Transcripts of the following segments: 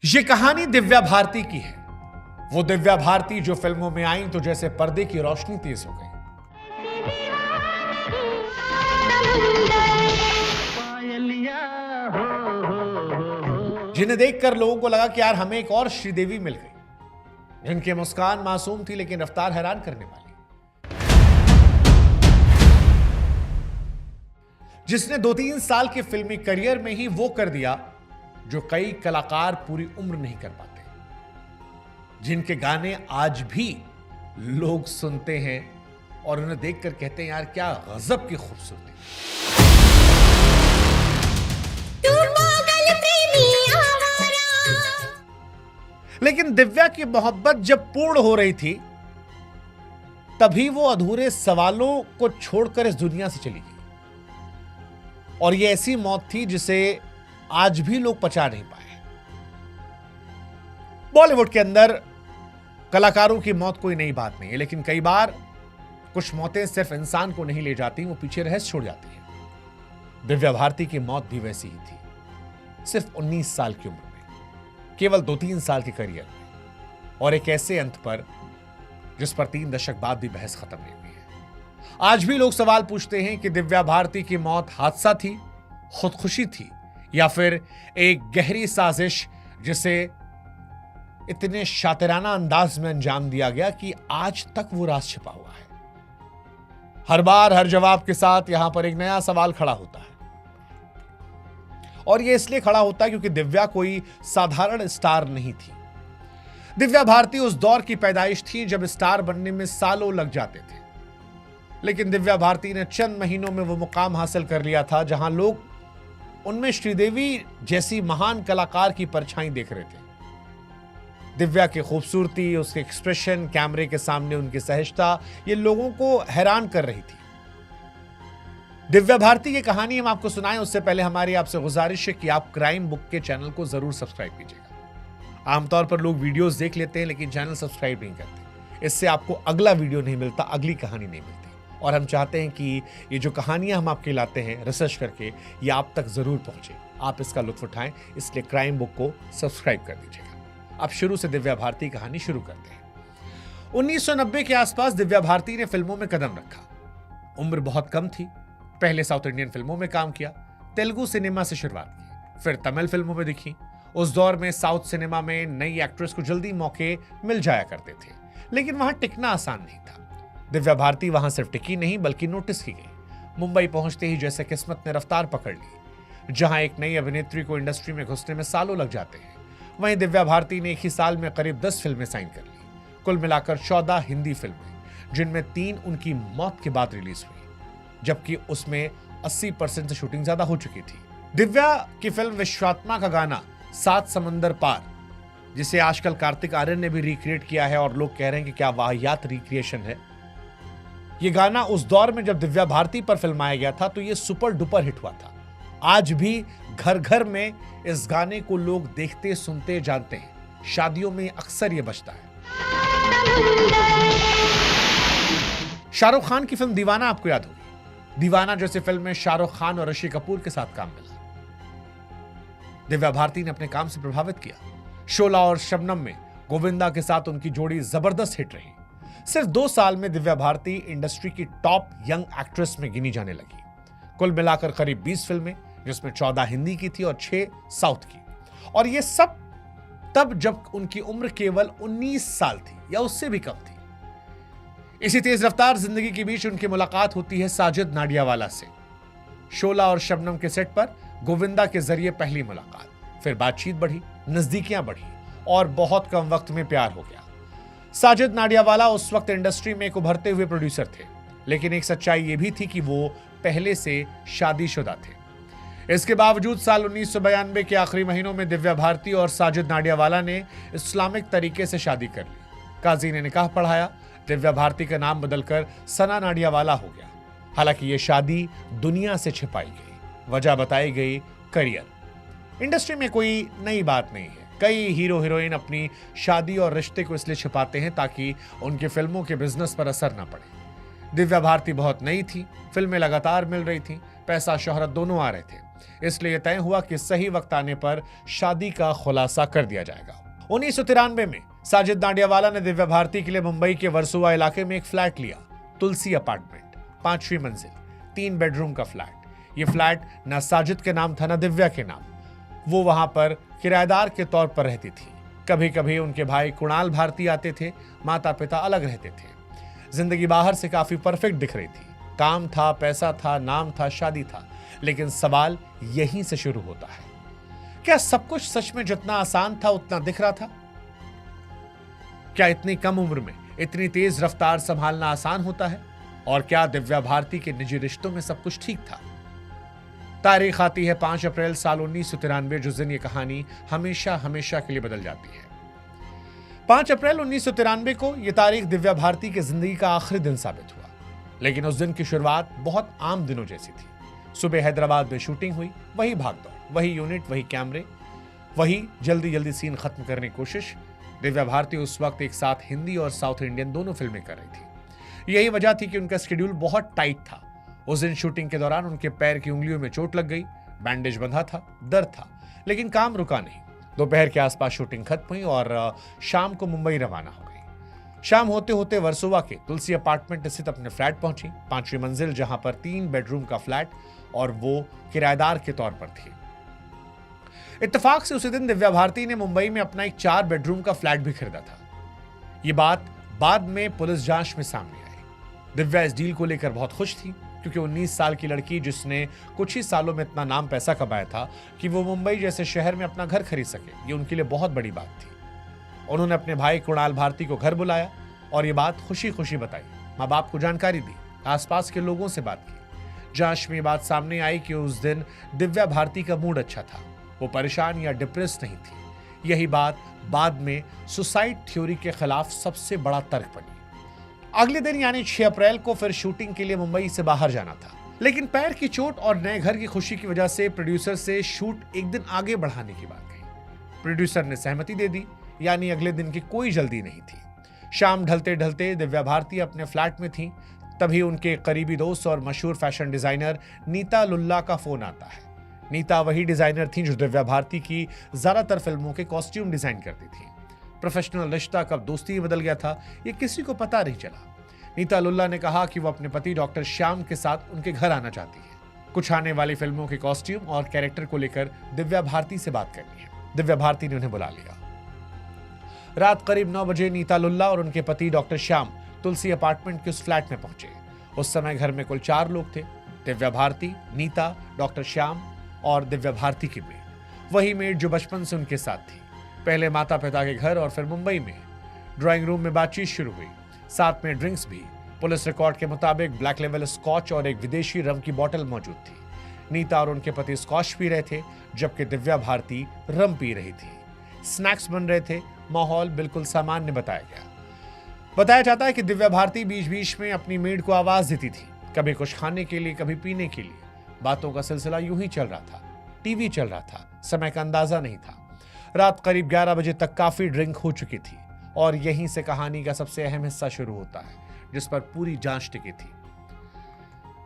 ये कहानी दिव्या भारती की है। वो दिव्या भारती जो फिल्मों में आई तो जैसे पर्दे की रोशनी तेज हो गई। जिन्हें देखकर लोगों को लगा कि यार हमें एक और श्रीदेवी मिल गई, जिनकी मुस्कान मासूम थी लेकिन रफ्तार हैरान करने वाली, जिसने 2-3 साल के फिल्मी करियर में ही वो कर दिया जो कई कलाकार पूरी उम्र नहीं कर पाते, जिनके गाने आज भी लोग सुनते हैं और उन्हें देखकर कहते हैं यार क्या गजब की खूबसूरती। लेकिन दिव्या की मोहब्बत जब पूर्ण हो रही थी तभी वो अधूरे सवालों को छोड़कर इस दुनिया से चली गई, और ये ऐसी मौत थी जिसे आज भी लोग पचा नहीं पाए। बॉलीवुड के अंदर कलाकारों की मौत कोई नई बात नहीं है, लेकिन कई बार कुछ मौतें सिर्फ इंसान को नहीं ले जाती, वो पीछे रहस्य छोड़ जाती है। दिव्या भारती की मौत भी वैसी ही थी, सिर्फ 19 साल की उम्र में, केवल 2-3 साल के करियर में, और एक ऐसे अंत पर जिस पर 3 दशक बाद भी बहस खत्म नहीं हुई है। आज भी लोग सवाल पूछते हैं कि दिव्या भारती की मौत हादसा थी, खुदकुशी थी, या फिर एक गहरी साजिश जिसे इतने शातिराना अंदाज में अंजाम दिया गया कि आज तक वो राज छिपा हुआ है। हर बार हर जवाब के साथ यहां पर एक नया सवाल खड़ा होता है, और यह इसलिए खड़ा होता है क्योंकि दिव्या कोई साधारण स्टार नहीं थी। दिव्या भारती उस दौर की पैदाइश थी जब स्टार बनने में सालों लग जाते थे, लेकिन दिव्या भारती ने चंद महीनों में वो मुकाम हासिल कर लिया था जहां लोग उनमें श्रीदेवी जैसी महान कलाकार की परछाई देख रहे थे। दिव्या की खूबसूरती, उसके एक्सप्रेशन, कैमरे के सामने उनकी सहजता, ये लोगों को हैरान कर रही थी। दिव्या भारती की कहानी हम आपको सुनाएं उससे पहले हमारी आपसे गुजारिश है कि आप क्राइम बुक के चैनल को जरूर सब्सक्राइब कीजिएगा। आमतौर पर लोग वीडियोस देख लेते हैं लेकिन चैनल सब्सक्राइब नहीं करते, इससे आपको अगला वीडियो नहीं मिलता, अगली कहानी नहीं मिलती, और हम चाहते हैं कि ये जो कहानियां हम आपके लाते हैं रिसर्च करके, ये आप तक जरूर पहुंचे, आप इसका लुत्फ उठाएं, इसलिए क्राइम बुक को सब्सक्राइब कर दीजिएगा। अब शुरू से दिव्या भारती कहानी शुरू करते हैं। 1990 के आसपास दिव्या भारती ने फिल्मों में कदम रखा। उम्र बहुत कम थी, पहले साउथ इंडियन फिल्मों में काम किया, तेलुगु सिनेमा से शुरुआत की, फिर तमिल फिल्मों में दिखी। उस दौर में साउथ सिनेमा में नई एक्ट्रेस को जल्दी मौके मिल जाया करते थे, लेकिन वहां टिकना आसान नहीं था। दिव्या भारती वहां सिर्फ टिकी नहीं बल्कि नोटिस की गई। मुंबई पहुंचते ही जैसे किस्मत ने रफ्तार पकड़ ली। जहां एक नई अभिनेत्री को इंडस्ट्री में घुसने में सालों लग जाते हैं, वहीं दिव्या भारती ने एक ही साल में करीब 10 फिल्में साइन कर ली। कुल मिलाकर 14 हिंदी फिल्में, जिनमें 3 उनकी मौत के बाद रिलीज हुई, जबकि उसमें 80% से शूटिंग ज्यादा हो चुकी थी। दिव्या की फिल्म विश्वात्मा का गाना सात समंदर पार, जिसे आजकल कार्तिक आर्यन ने भी रिक्रिएट किया है और लोग कह रहे हैं कि क्या वाहियात रिक्रिएशन है। ये गाना उस दौर में जब दिव्या भारती पर फिल्माया गया था तो ये सुपर डुपर हिट हुआ था। आज भी घर घर में इस गाने को लोग देखते, सुनते, जानते हैं। शादियों में अक्सर ये बजता है। शाहरुख खान की फिल्म दीवाना आपको याद होगी। दीवाना जैसी फिल्म में शाहरुख खान और ऋषि कपूर के साथ काम मिला। दिव्या भारती ने अपने काम से प्रभावित किया। शोला और शबनम में गोविंदा के साथ उनकी जोड़ी जबरदस्त हिट रही। सिर्फ 2 साल में दिव्या भारती इंडस्ट्री की टॉप यंग एक्ट्रेस में गिनी जाने लगी। कुल मिलाकर करीब 20 फिल्में, जिसमें 14 हिंदी की थी और 6 साउथ की, और ये सब तब जब उनकी उम्र केवल 19 साल थी या उससे भी कम थी। इसी तेज रफ्तार जिंदगी के बीच उनकी मुलाकात होती है साजिद नाडियावाला से। शोला और शबनम के सेट पर गोविंदा के जरिए पहली मुलाकात, फिर बातचीत बढ़ी, नजदीकियां बढ़ी और बहुत कम वक्त में प्यार हो गया। साजिद नाडियावाला उस वक्त इंडस्ट्री में एक उभरते हुए प्रोड्यूसर थे, लेकिन एक सच्चाई यह भी थी कि वो पहले से शादीशुदा थे। इसके बावजूद साल 1992 के आखिरी महीनों में दिव्या भारती और साजिद नाडियावाला ने इस्लामिक तरीके से शादी कर ली। काजी ने निकाह पढ़ाया। दिव्या भारती का नाम बदलकर सना नाडियावाला हो गया। हालांकि यह शादी दुनिया से छिपाई गई, वजह बताई गई करियर। इंडस्ट्री में कोई नई बात नहीं है। कई हीरो हीरोइन अपनी शादी और रिश्ते को इसलिए छिपाते हैं ताकि उनके फिल्मों के बिजनेस पर असर न पड़े। दिव्या भारती बहुत नई थी, फिल्में लगातार मिल रही थी, पैसा शोहरत दोनों आ रहे थे, इसलिए तय हुआ कि सही वक्त आने पर शादी का खुलासा कर दिया जाएगा। 1993 में साजिद नाडियावाला ने दिव्या भारती के लिए मुंबई के वर्सोवा इलाके में एक फ्लैट लिया, तुलसी अपार्टमेंट, 5वीं मंजिल, 3 बेडरूम का फ्लैट। ये फ्लैट न साजिद के नाम था न दिव्या के नाम। वो वहां पर किराएदार के तौर पर रहती थी। कभी कभी उनके भाई कुणाल भारती आते थे, माता पिता अलग रहते थे। जिंदगी बाहर से काफी परफेक्ट दिख रही थी, काम था, पैसा था, नाम था, शादी था। लेकिन सवाल यहीं से शुरू होता है, क्या सब कुछ सच में जितना आसान था उतना दिख रहा था? क्या इतनी कम उम्र में इतनी तेज रफ्तार संभालना आसान होता है? और क्या दिव्या भारती के निजी रिश्तों में सब कुछ ठीक था? तारीख आती है 5 अप्रैल साल 1993, जिस दिन ये कहानी हमेशा हमेशा के लिए बदल जाती है। 5 अप्रैल 1993 को यह तारीख दिव्या भारती की जिंदगी का आखिरी दिन साबित हुआ। लेकिन उस दिन की शुरुआत बहुत आम दिनों जैसी थी। सुबह हैदराबाद में शूटिंग हुई, वही भागदौड़, वही यूनिट, वही कैमरे, वही जल्दी जल्दी सीन खत्म करने की कोशिश। दिव्या भारती उस वक्त एक साथ हिंदी और साउथ इंडियन दोनों फिल्में कर रही थी। यही वजह थी कि उनका शेड्यूल बहुत टाइट था। उस दिन शूटिंग के दौरान उनके पैर की उंगलियों में चोट लग गई, बैंडेज बंधा था, दर्द था, लेकिन काम रुका नहीं। दोपहर के आसपास शूटिंग खत्म हुई और शाम को मुंबई रवाना हो गई। शाम होते होते वर्सोवा के तुलसी अपार्टमेंट स्थित अपने फ्लैट पहुंची, 5वीं मंजिल, जहां पर 3 बेडरूम का फ्लैट और वो किराएदार के तौर पर थी। इत्तेफाक से उसी दिन दिव्या भारती ने मुंबई में अपना एक 4 बेडरूम का फ्लैट भी खरीदा था। ये बात बाद में पुलिस जांच में सामने आई। दिव्या इस डील को लेकर बहुत खुश थी, क्योंकि 19 साल की लड़की जिसने कुछ ही सालों में इतना नाम पैसा कमाया था कि वो मुंबई जैसे शहर में अपना घर खरीद सके, ये उनके लिए बहुत बड़ी बात थी। उन्होंने अपने भाई कुणाल भारती को घर बुलाया और ये बात खुशी खुशी बताई, माँ बाप को जानकारी दी, आसपास के लोगों से बात की। जांच में बात सामने आई कि उस दिन दिव्या भारती का मूड अच्छा था, वो परेशान या डिप्रेस नहीं थी। यही बात बाद में सुसाइड थ्योरी के खिलाफ सबसे बड़ा तर्क बनी। अगले दिन यानी 6 अप्रैल को फिर शूटिंग के लिए मुंबई से बाहर जाना था, लेकिन पैर की चोट और नए घर की खुशी की वजह से प्रोड्यूसर से शूट एक दिन आगे बढ़ाने की बात कही। प्रोड्यूसर ने सहमति दे दी, यानी अगले दिन की कोई जल्दी नहीं थी। शाम ढलते ढलते दिव्या भारती अपने फ्लैट में थी, तभी उनके करीबी दोस्त और मशहूर फैशन डिजाइनर नीता लुल्ला का फोन आता है। नीता वही डिजाइनर थी जो दिव्या भारती की ज्यादातर फिल्मों के कॉस्ट्यूम डिजाइन करती थी। प्रोफेशनल रिश्ता कब दोस्ती बदल गया था, ये किसी को पता नहीं चला। नीता लुल्ला ने कहा कि वो अपने पति डॉक्टर श्याम के साथ उनके घर आना चाहती है। कुछ आने वाली फिल्मों के कॉस्ट्यूम और कैरेक्टर को लेकर दिव्या भारती से बात करनी है। दिव्या भारती ने उन्हें बुला लिया। रात करीब 9 बजे नीता लुल्ला और उनके पति डॉक्टर श्याम तुलसी अपार्टमेंट के उस फ्लैट में पहुंचे। उस समय घर में कुल 4 लोग थे, दिव्या भारती, नीता, डॉक्टर श्याम और दिव्या भारती की मेड, वही मेड जो बचपन से उनके साथ थी। पहले माता पिता के घर और फिर मुंबई में। ड्राइंग रूम में बातचीत शुरू हुई, साथ में ड्रिंक्स भी। पुलिस रिकॉर्ड के मुताबिक ब्लैक लेवल स्कॉच और एक विदेशी रम की बोतल मौजूद थी। नीता और उनके पति स्कॉच पी रहे थे, जबकि दिव्या भारती रम पी रही थी। स्नैक्स बन रहे थे, माहौल बिल्कुल सामान्य बताया गया। बताया जाता है कि दिव्या भारती बीच बीच में अपनी मेड को आवाज देती थी, कभी कुछ खाने के लिए, कभी पीने के लिए। बातों का सिलसिला यूं ही चल रहा था। टीवी चल रहा था, समय का अंदाजा नहीं था। रात करीब 11 बजे तक काफी ड्रिंक हो चुकी थी और यहीं से कहानी का सबसे अहम हिस्सा शुरू होता है, जिस पर पूरी जांच टिकी थी।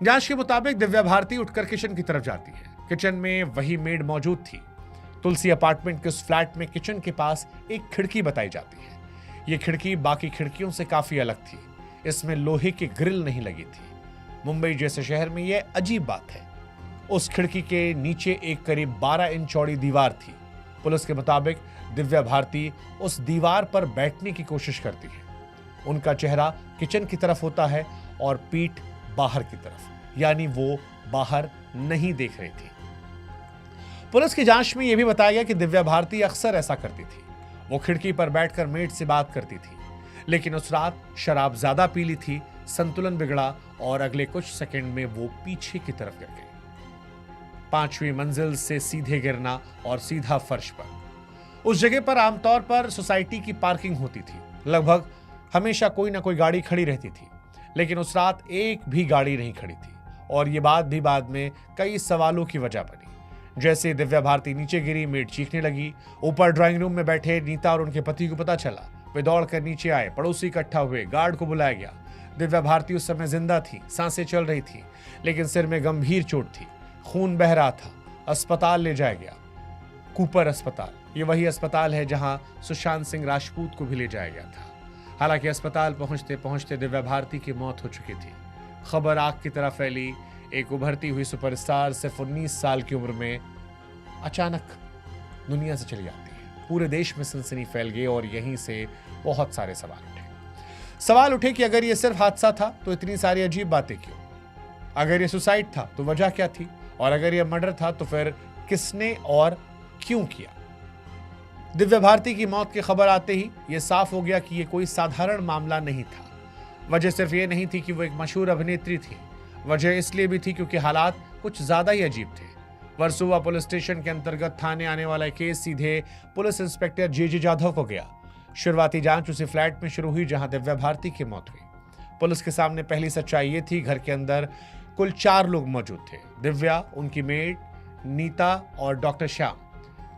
जांच के मुताबिक दिव्या भारती उठकर किचन की तरफ जाती है। किचन में वही मेड मौजूद थी। तुलसी अपार्टमेंट के उस फ्लैट में किचन के पास एक खिड़की बताई जाती है। यह खिड़की बाकी खिड़कियों से काफी अलग थी। इसमें लोहे की ग्रिल नहीं लगी थी। मुंबई जैसे शहर में यह अजीब बात है। उस खिड़की के नीचे एक करीब 12 इंच चौड़ी दीवार थी। पुलिस के मुताबिक दिव्या भारती उस दीवार पर बैठने की कोशिश करती है। उनका चेहरा किचन की तरफ होता है और पीठ बाहर की तरफ, यानी वो बाहर नहीं देख रही थी। पुलिस की जांच में यह भी बताया गया कि दिव्या भारती अक्सर ऐसा करती थी। वो खिड़की पर बैठकर मेड से बात करती थी, लेकिन उस रात शराब ज्यादा पी ली थी, संतुलन बिगड़ा और अगले कुछ सेकंड में वो पीछे की तरफ गिर गई। 5वीं मंजिल से सीधे गिरना और सीधा फर्श पर। उस जगह पर आमतौर पर सोसाइटी की पार्किंग होती थी। लगभग हमेशा कोई ना कोई गाड़ी खड़ी रहती थी, लेकिन उस रात एक भी गाड़ी नहीं खड़ी थी और ये बात भी बाद में कई सवालों की वजह बनी। जैसे दिव्या भारती नीचे गिरी, मेड चीखने लगी। ऊपर ड्राइंग रूम में बैठे नीता और उनके पति को पता चला। वे दौड़कर नीचे आए, पड़ोसी इकट्ठा हुए, गार्ड को बुलाया गया। दिव्या भारती उस समय जिंदा थी, सांसें चल रही थी, लेकिन सिर में गंभीर चोट थी, खून बह रहा था। अस्पताल ले जाया गया, कूपर अस्पताल। ये वही अस्पताल है जहां सुशांत सिंह राजपूत को भी ले जाया गया था। हालांकि अस्पताल पहुंचते पहुंचते दिव्या भारती की मौत हो चुकी थी। खबर आग की तरह फैली। एक उभरती हुई सुपरस्टार सिर्फ 19 साल की उम्र में अचानक दुनिया से चली जाती है। पूरे देश में सनसनी फैल गई और यहीं से बहुत सारे सवाल उठे कि अगर ये सिर्फ हादसा था तो इतनी सारी अजीब बातें क्यों? अगर ये सुसाइड था तो वजह क्या थी? और अगर ये मर्डर था तो फिर किसने और क्यों किया? दिव्या भारती की मौत की खबर आते ही यह साफ हो गया कि यह कोई साधारण मामला नहीं था। वजह सिर्फ ये नहीं थी कि वो एक मशहूर अभिनेत्री थी, वजह इसलिए भी थी क्योंकि हालात कुछ ज्यादा ही अजीब थे। वर्सोवा पुलिस स्टेशन के अंतर्गत थाने आने वाला केस सीधे पुलिस इंस्पेक्टर जे जाधव को गया। शुरुआती जांच उसी फ्लैट में शुरू हुई जहां दिव्या भारती की मौत हुई। पुलिस के सामने पहली सच्चाई ये थी, घर के अंदर कुल 4 लोग मौजूद थे। दिव्या, उनकी मेड नीता और डॉक्टर श्याम।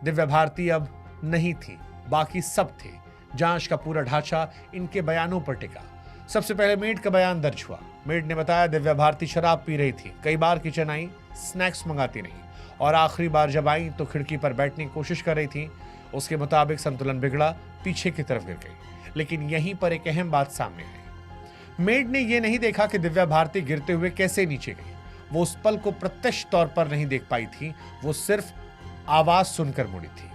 दिव्या भारती अब नहीं थी, बाकी सब थे। जांच का पूरा ढांचा इनके बयानों पर टिका। सबसे पहले मेड का बयान दर्ज हुआ। मेड ने बताया दिव्या भारती शराब पी रही थी, कई बार किचन आई, स्नैक्स मंगाती रही और आखिरी बार जब आई तो खिड़की पर बैठने की कोशिश कर रही थी। उसके मुताबिक संतुलन बिगड़ा, पीछे की तरफ गिर गई। लेकिन यहीं पर एक अहम बात सामने आई। मेड ने यह नहीं देखा कि दिव्या भारती गिरते हुए कैसे नीचे गई। वो उस पल को प्रत्यक्ष तौर पर नहीं देख पाई थी, वो सिर्फ आवाज सुनकर मुड़ी थी।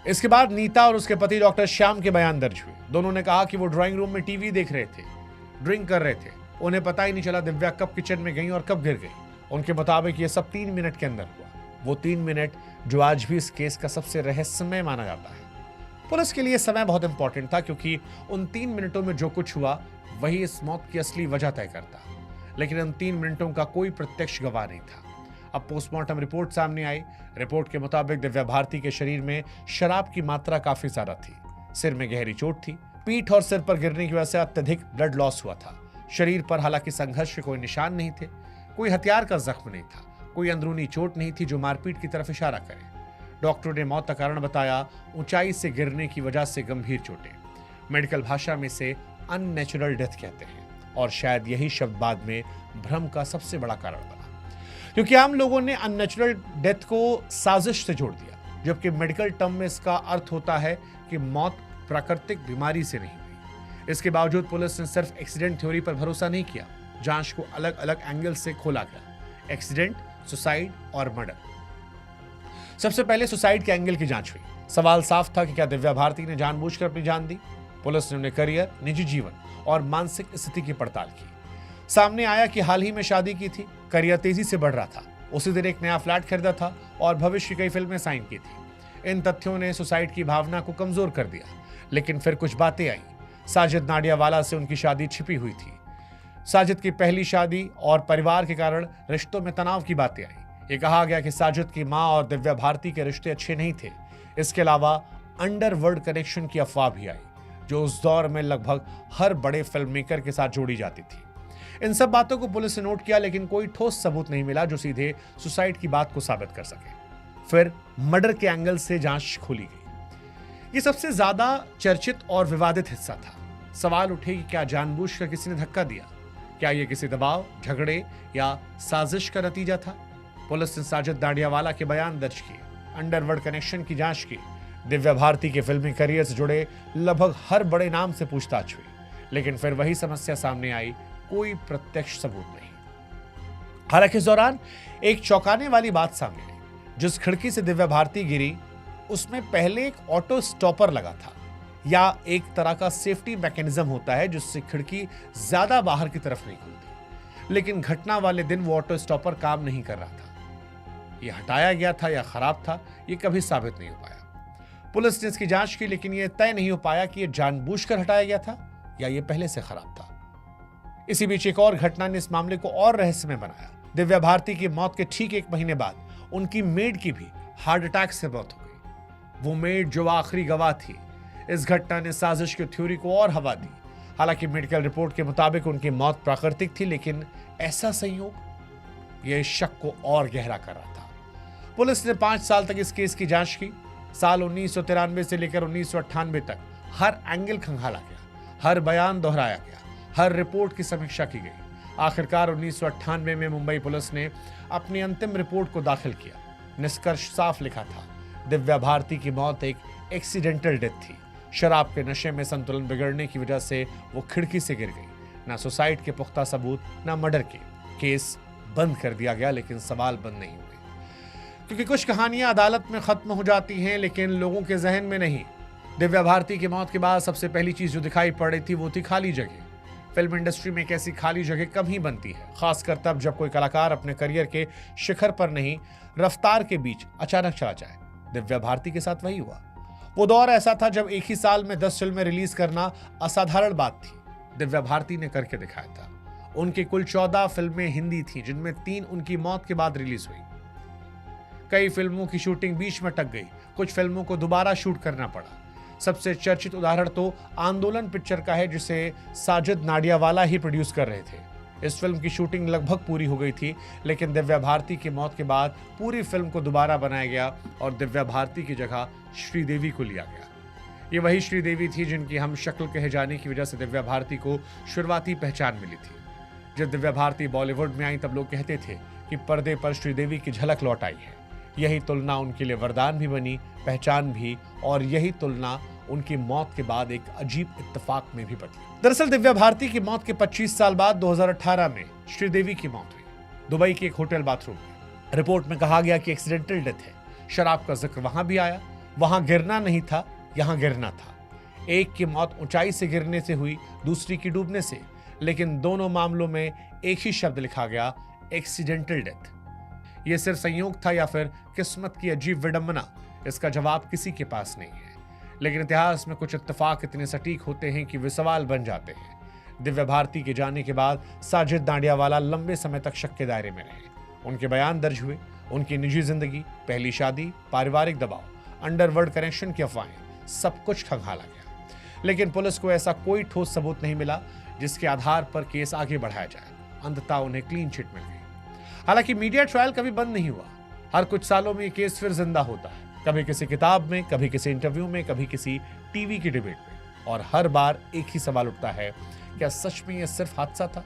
इसके बाद नीता और उसके पति डॉक्टर श्याम के बयान दर्ज हुए। दोनों ने कहा कि वो ड्राइंग रूम में टीवी देख रहे थे, ड्रिंक कर रहे थे। उन्हें पता ही नहीं चला दिव्या कब किचन में गई और कब गिर गई। उनके मुताबिक ये सब 3 मिनट के अंदर हुआ। वो 3 मिनट जो आज भी इस केस का सबसे रहस्यमय माना जाता है। पुलिस के लिए समय बहुत इंपॉर्टेंट था क्योंकि उन 3 मिनटों में जो कुछ हुआ वही इस मौत की असली वजह तय करता। लेकिन उन 3 मिनटों का कोई प्रत्यक्ष गवाह नहीं था। अब पोस्टमार्टम रिपोर्ट सामने आई। रिपोर्ट के मुताबिक दिव्या भारती के शरीर में शराब की मात्रा काफी ज्यादा थी। सिर में गहरी चोट थी। पीठ और सिर पर गिरने की वजह से अत्यधिक ब्लड लॉस हुआ था। शरीर पर हालांकि संघर्ष के कोई निशान नहीं थे, कोई हथियार का जख्म नहीं था, कोई अंदरूनी चोट नहीं थी जो मारपीट की तरफ इशारा करे। डॉक्टरों ने मौत का कारण बताया ऊंचाई से गिरने की वजह से गंभीर चोटें। मेडिकल भाषा में से अननेचुरल डेथ कहते हैं और शायद यही शब्द बाद में भ्रम का सबसे बड़ा कारण बना, क्योंकि आम लोगों ने अननेचुरल डेथ को साजिश से जोड़ दिया, जबकि मेडिकल टर्म में इसका अर्थ होता है कि मौत प्राकृतिक बीमारी से नहीं हुई। इसके बावजूद पुलिस ने सिर्फ एक्सीडेंट थ्योरी पर भरोसा नहीं किया। जांच को अलग अलग एंगल से खोला गया, एक्सीडेंट, सुसाइड और मर्डर। सबसे पहले सुसाइड के एंगल की जांच हुई। सवाल साफ था कि क्या दिव्या भारती ने जानबूझकर अपनी जान दी? पुलिस ने उन्हें करियर, निजी जीवन और मानसिक स्थिति की पड़ताल की। सामने आया कि हाल ही में शादी की थी, करियर तेजी से बढ़ रहा था, उसी दिन एक नया फ्लैट खरीदा था और भविष्य की कई फिल्में साइन की थी। इन तथ्यों ने सुसाइड की भावना को कमजोर कर दिया। लेकिन फिर कुछ बातें आई। साजिद नाडियावाला से उनकी शादी छिपी हुई थी। साजिद की पहली शादी और परिवार के कारण रिश्तों में तनाव की बातें आई। ये कहा गया कि साजिद की मां और दिव्या भारती के रिश्ते अच्छे नहीं थे। इसके अलावा अंडरवर्ल्ड कनेक्शन की अफवाह भी आई, जो उस दौर में लगभग हर बड़े फिल्म मेकर के साथ जोड़ी जाती थी। इन सब बातों को पुलिस ने नोट किया, लेकिन कोई ठोस सबूत नहीं मिला जो सीधे सुसाइड की बात को साबित कर सके। फिर मर्डर के एंगल से जांच खोली गई। ये सबसे ज्यादा चर्चित और विवादित हिस्सा था। सवाल उठे कि क्या जानबूझकर किसी ने धक्का दिया? क्या यह किसी दबाव, झगड़े या साजिश का नतीजा था? पुलिस ने साजिद नाडियावाला के बयान दर्ज किए, अंडरवर्ल्ड कनेक्शन की जांच की। दिव्या भारती के फिल्मी करियर से जुड़े लगभग हर बड़े नाम से पूछताछ हुई, लेकिन फिर वही समस्या सामने आई, कोई प्रत्यक्ष सबूत नहीं। हालांकि इस दौरान एक चौंकाने वाली बात सामने आई। जिस खिड़की से दिव्या भारती गिरी उसमें पहले एक ऑटो स्टॉपर लगा था, या एक तरह का सेफ्टी मैकेनिज्म होता है जिससे खिड़की ज्यादा बाहर की तरफ नहीं खुलती। लेकिन घटना वाले दिन वो ऑटो स्टॉपर काम नहीं कर रहा था। यह हटाया गया था या खराब था, यह कभी साबित नहीं हो पाया। पुलिस ने इसकी जांच की, लेकिन यह तय नहीं हो पाया कि यह जानबूझकर हटाया गया था या यह पहले से खराब था। इसी बीच एक और घटना ने इस मामले को और रहस्यमय बनाया। दिव्या भारती की मौत के ठीक 1 महीने बाद उनकी मेड की भी हार्ट अटैक से मौत हो गई। वो मेड जो आखिरी गवाह थी। इस घटना ने साजिश की थ्योरी को और हवा दी। हालांकि मेडिकल रिपोर्ट के मुताबिक उनकी मौत प्राकृतिक थी, लेकिन ऐसा संयोग यह शक को और गहरा कर रहा था। पुलिस ने 5 साल तक इस केस की जांच की। साल 1993 से लेकर 1998 तक हर एंगल खंगाला गया, हर बयान दोहराया गया, हर रिपोर्ट की समीक्षा की गई। आखिरकार 1998 में मुंबई पुलिस ने अपनी अंतिम रिपोर्ट को दाखिल किया। निष्कर्ष साफ लिखा था, दिव्या भारती की मौत एक एक्सीडेंटल डेथ थी। शराब के नशे में संतुलन बिगड़ने की वजह से वो खिड़की से गिर गई। ना सुसाइड के पुख्ता सबूत, ना मर्डर के। केस बंद कर दिया गया, लेकिन सवाल बंद नहीं हुए, क्योंकि कुछ कहानियां अदालत में खत्म हो जाती हैं लेकिन लोगों के जहन में नहीं। दिव्या भारती की मौत के बाद सबसे पहली चीज जो दिखाई पड़ रही थी वो थी खाली जगह। फिल्म इंडस्ट्री में एक ऐसी खाली जगह कम ही बनती है, खासकर तब जब कोई कलाकार अपने करियर के शिखर पर नहीं, रफ्तार के बीच अचानक चला जाए। दिव्या भारती के साथ वही हुआ। वो दौर ऐसा था जब एक ही साल में 10 फिल्में रिलीज करना असाधारण बात थी। दिव्या भारती ने करके दिखाया था। उनकी कुल 14 फिल्में हिंदी थीं, जिनमें 3 उनकी मौत के बाद रिलीज हुई। कई फिल्मों की शूटिंग बीच में अटक गई, कुछ फिल्मों को दोबारा शूट करना पड़ा। सबसे चर्चित उदाहरण तो आंदोलन पिक्चर का है, जिसे साजिद नाडियावाला ही प्रोड्यूस कर रहे थे। इस फिल्म की शूटिंग लगभग पूरी हो गई थी, लेकिन दिव्या भारती की मौत के बाद पूरी फिल्म को दोबारा बनाया गया और दिव्या भारती की जगह श्रीदेवी को लिया गया। ये वही श्रीदेवी थी जिनकी हम शक्ल कहे जाने की वजह से दिव्या भारती को शुरुआती पहचान मिली थी। जब दिव्या भारती बॉलीवुड में आई तब लोग कहते थे कि पर्दे पर श्रीदेवी की झलक लौट आई है। यही तुलना उनके लिए वरदान भी बनी, पहचान भी, और यही तुलना उनकी मौत के बाद एक अजीब इत्तेफाक में भी बदली। दरअसल दिव्या भारती की मौत के 25 साल बाद 2018 में श्रीदेवी की मौत हुई, दुबई के एक होटल बाथरूम में। रिपोर्ट में कहा गया कि एक्सीडेंटल डेथ है। शराब का जिक्र वहां भी आया। वहां गिरना नहीं था, यहां गिरना था। एक की मौत ऊंचाई से गिरने से हुई, दूसरी की डूबने से, लेकिन दोनों मामलों में एक ही शब्द लिखा गया, एक्सीडेंटल डेथ। यह सिर्फ संयोग था या फिर किस्मत की अजीब विडंबना, इसका जवाब किसी के पास नहीं है। लेकिन इतिहास में कुछ इत्तेफाक इतने सटीक होते हैं कि वे सवाल बन जाते हैं। दिव्या भारती के जाने के बाद साजिद नाडियावाला लंबे समय तक शक के दायरे में रहे। उनके बयान दर्ज हुए, उनकी निजी जिंदगी, पहली शादी, पारिवारिक दबाव, अंडरवर्ल्ड कनेक्शन की अफवाहें, सब कुछ खंगाला गया। लेकिन पुलिस को ऐसा कोई ठोस सबूत नहीं मिला जिसके आधार पर केस आगे बढ़ाया जाए। अंततः उन्हें क्लीन चिट मिल गई। हालांकि मीडिया ट्रायल कभी बंद नहीं हुआ। हर कुछ सालों में ये केस फिर जिंदा होता है, कभी किसी किताब में, कभी किसी इंटरव्यू में, कभी किसी टीवी की डिबेट में, और हर बार एक ही सवाल उठता है, क्या सच में यह सिर्फ हादसा था?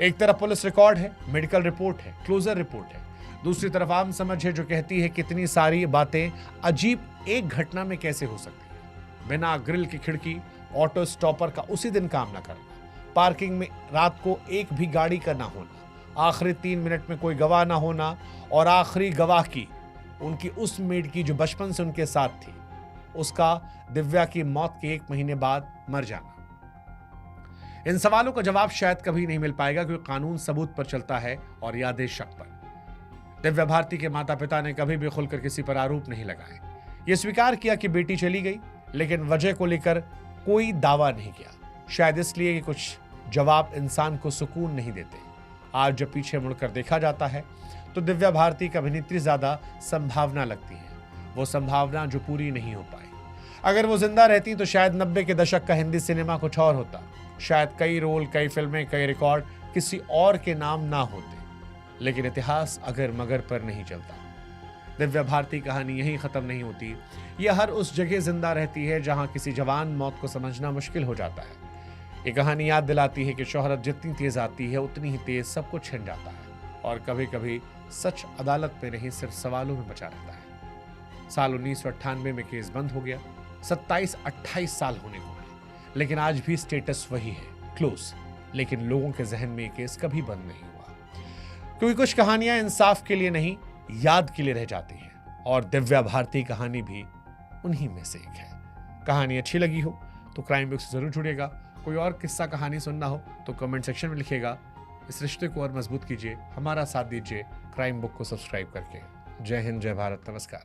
एक तरफ पुलिस रिकॉर्ड है, मेडिकल रिपोर्ट है, क्लोजर रिपोर्ट है, दूसरी तरफ आम समझ है जो कहती है कितनी सारी बातें अजीब एक घटना में कैसे हो सकती है। बिना ग्रिल की खिड़की, ऑटो स्टॉपर का उसी दिन काम ना करना, पार्किंग में रात को एक भी गाड़ी का ना होना, आखिरी 3 मिनट में कोई गवाह ना होना, और आखिरी गवाह की उनकी उस मेड की जो बचपन से उनके साथ थी, उसका दिव्या की मौत के 1 महीने बाद मर जाना। इन सवालों का जवाब शायद कभी नहीं मिल पाएगा, क्योंकि कानून सबूत पर चलता है और यादें शक पर। दिव्या भारती के माता पिता ने कभी भी खुलकर किसी पर आरोप नहीं लगाए। यह स्वीकार किया कि बेटी चली गई, लेकिन वजह को लेकर कोई दावा नहीं किया। शायद इसलिए कि कुछ जवाब इंसान को सुकून नहीं देते। आज जब पीछे मुड़कर देखा जाता है तो दिव्या भारती का अभिनेत्री ज्यादा संभावना लगती है, वो संभावना जो पूरी नहीं हो पाई। अगर वो जिंदा रहती तो शायद 90 के दशक का हिंदी सिनेमा कुछ और होता। शायद कई रोल, कई फिल्में, कई रिकॉर्ड किसी और के नाम ना होते। लेकिन इतिहास अगर मगर पर नहीं चलता। दिव्या भारती कहानी यहीं खत्म नहीं होती। यह हर उस जगह जिंदा रहती है जहां किसी जवान मौत को समझना मुश्किल हो जाता है। ये कहानी याद दिलाती है कि शोहरत जितनी तेज आती है उतनी ही तेज सब कुछ छिन जाता है, और कभी कभी सच अदालत में नहीं सिर्फ सवालों में बचा रहता है। साल 1998 में केस बंद हो गया। 27-28 साल होने को है, लेकिन आज भी स्टेटस वही है, क्लोज। लेकिन लोगों के जहन में ये केस कभी बंद नहीं हुआ, क्योंकि कुछ कहानियां इंसाफ के लिए नहीं, याद के लिए रह जाती हैं, और दिव्या भारती कहानी भी उन्हीं में से एक है। कहानी अच्छी लगी हो तो क्राइम बुक से जरूर जुड़िएगा। कोई और किस्सा कहानी सुनना हो तो कमेंट सेक्शन में लिखिएगा। इस रिश्ते को और मजबूत कीजिए, हमारा साथ दीजिए क्राइम बुक को सब्सक्राइब करके। जय हिंद, जय भारत, नमस्कार।